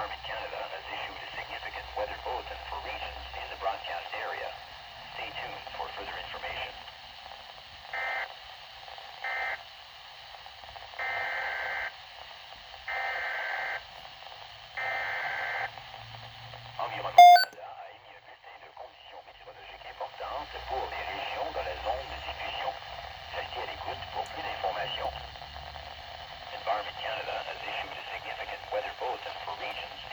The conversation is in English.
Environment Canada has issued a significant weather bulletin for regions in the broadcast area. Stay tuned for further information. Environnement Canada a émis un bulletin de conditions météorologiques importantes pour les régions dans la zone de diffusion. Restez à l'écoute pour plus d'informations. Environment Canada has issued a significant weather bulletin for regions